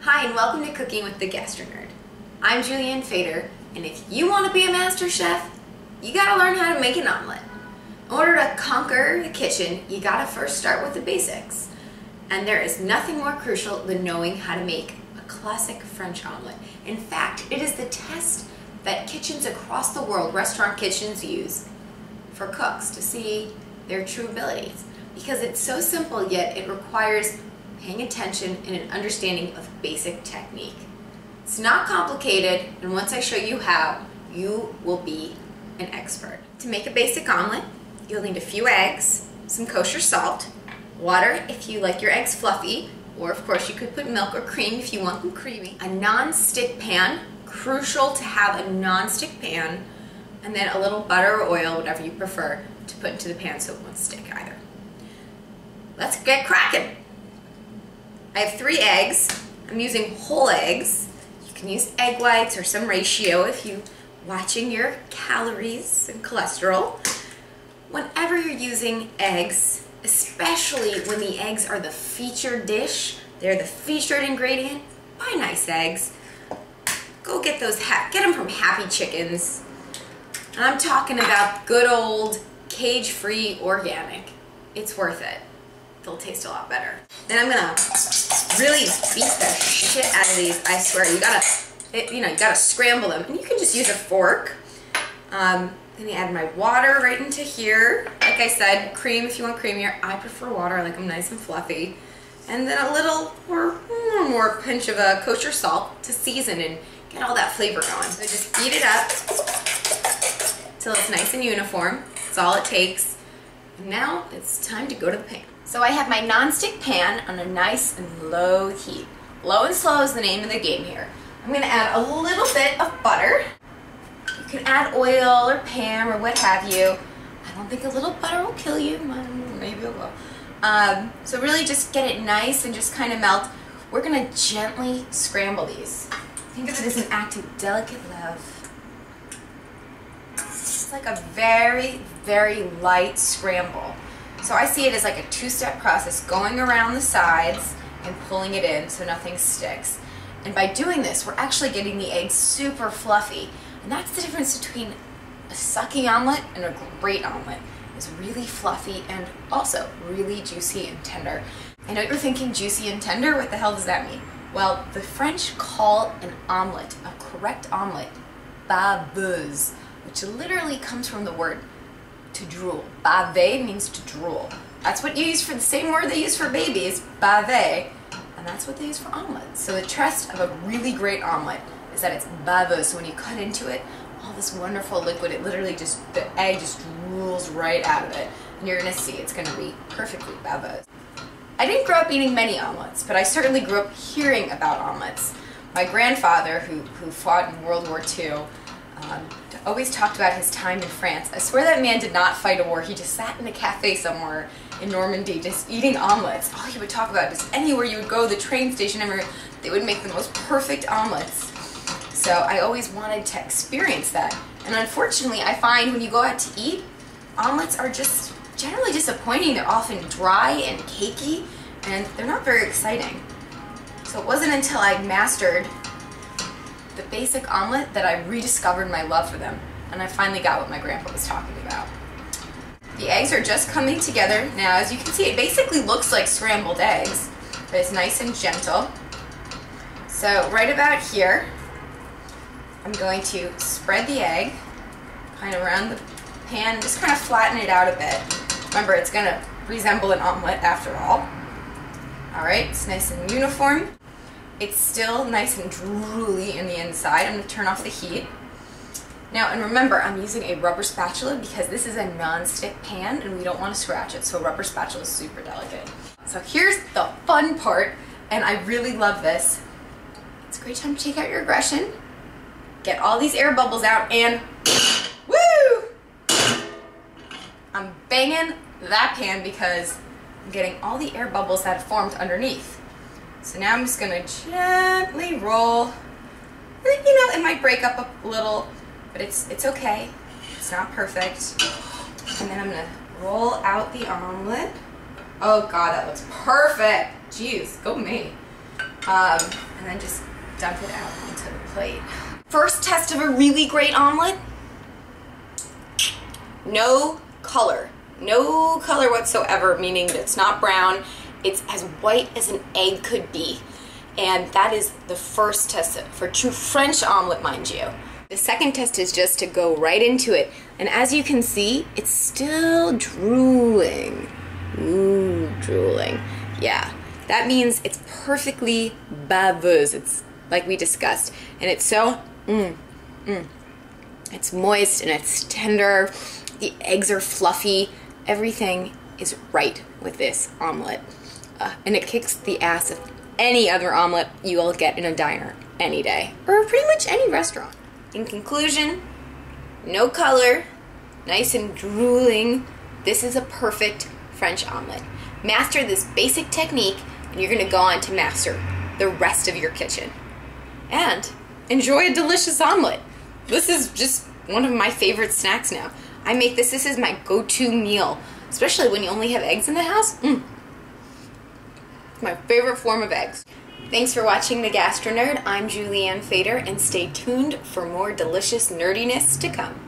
Hi and welcome to Cooking with the Gastro Nerd. I'm Julianne Fader, and if you want to be a master chef, you gotta learn how to make an omelet. In order to conquer the kitchen, you gotta first start with the basics. And there is nothing more crucial than knowing how to make a classic French omelet. In fact, it is the test that kitchens across the world, restaurant kitchens, use for cooks to see their true abilities. Because it's so simple, yet it requires paying attention and an understanding of basic technique. It's not complicated, and once I show you how, you will be an expert. To make a basic omelet, you'll need a few eggs, some kosher salt, water if you like your eggs fluffy, or of course you could put milk or cream if you want them creamy, a non-stick pan, crucial to have a non-stick pan, and then a little butter or oil, whatever you prefer, to put into the pan so it won't stick either. Let's get cracking! I have 3 eggs. I'm using whole eggs. You can use egg whites or some ratio if you're watching your calories and cholesterol. Whenever you're using eggs, especially when the eggs are the featured dish, they're the featured ingredient, buy nice eggs. Go get those, get them from Happy Chickens. And I'm talking about good old cage-free organic. It's worth it. They'll taste a lot better. Then I'm gonna really beat the shit out of these. I swear, you gotta scramble them, and you can just use a fork. Then I add my water right into here. Like I said, cream if you want creamier. I prefer water. I like them nice and fluffy. And then a little more pinch of a kosher salt to season and get all that flavor going. So just beat it up till it's nice and uniform. That's all it takes. And now it's time to go to the pan. So I have my non-stick pan on a nice and low heat. Low and slow is the name of the game here. I'm going to add a little bit of butter. You can add oil or Pam or what have you. I don't think a little butter will kill you. Maybe it will. So really just get it nice and just kind of melt. We're going to gently scramble these. Think of it as an act of delicate love. It's like a very, very light scramble. So I see it as like a 2-step process, going around the sides and pulling it in so nothing sticks. And by doing this, we're actually getting the eggs super fluffy. And that's the difference between a sucky omelet and a great omelet. It's really fluffy and also really juicy and tender. I know you're thinking juicy and tender, what the hell does that mean? Well, the French call an omelet, a correct omelet, baveuse, which literally comes from the word to drool. Bave means to drool. That's what you use for the same word they use for babies, bave, and that's what they use for omelets. So the test of a really great omelet is that it's baveuse. So when you cut into it, all this wonderful liquid, it literally just, the egg just drools right out of it. And you're gonna see it's gonna be perfectly baveuse. I didn't grow up eating many omelets, but I certainly grew up hearing about omelets. My grandfather, who fought in World War II, always talked about his time in France. I swear that man did not fight a war. He just sat in a cafe somewhere in Normandy just eating omelets. All he would talk about is anywhere you would go, the train station, everywhere, they would make the most perfect omelets. So I always wanted to experience that. And unfortunately, I find when you go out to eat, omelets are just generally disappointing. They're often dry and cakey, and they're not very exciting. So it wasn't until I mastered the basic omelet that I rediscovered my love for them, and I finally got what my grandpa was talking about. The eggs are just coming together now. As you can see, it basically looks like scrambled eggs, but it's nice and gentle. So right about here, I'm going to spread the egg kind of around the pan, just kind of flatten it out a bit. Remember, it's going to resemble an omelet after all. Alright, it's nice and uniform. It's still nice and drooly in the inside. I'm going to turn off the heat. Now, and remember, I'm using a rubber spatula because this is a non-stick pan and we don't want to scratch it, so a rubber spatula is super delicate. So here's the fun part, and I really love this. It's a great time to take out your aggression, get all these air bubbles out, and woo! I'm banging that pan because I'm getting all the air bubbles that have formed underneath. So now I'm just going to gently roll. You know, it might break up a little, but it's okay. It's not perfect. And then I'm going to roll out the omelet. Oh God, that looks perfect. Jeez, go me. and then just dump it out onto the plate. First test of a really great omelet. No color. No color whatsoever, meaning that it's not brown. It's as white as an egg could be. And that is the first test for true French omelet, mind you. The second test is just to go right into it. And as you can see, it's still drooling. Ooh, drooling. Yeah, that means it's perfectly baveuse. It's like we discussed. And it's so, it's moist and it's tender. The eggs are fluffy. Everything is right with this omelet. And it kicks the ass of any other omelet you will get in a diner any day. Or pretty much any restaurant. In conclusion, no color, nice and drooling. This is a perfect French omelet. Master this basic technique and you're gonna go on to master the rest of your kitchen. And enjoy a delicious omelet. This is just one of my favorite snacks now. I make this is my go-to meal, especially when you only have eggs in the house. It's my favorite form of eggs. Thanks for watching The Gastro Nerd. I'm Julianne Fader, and stay tuned for more delicious nerdiness to come.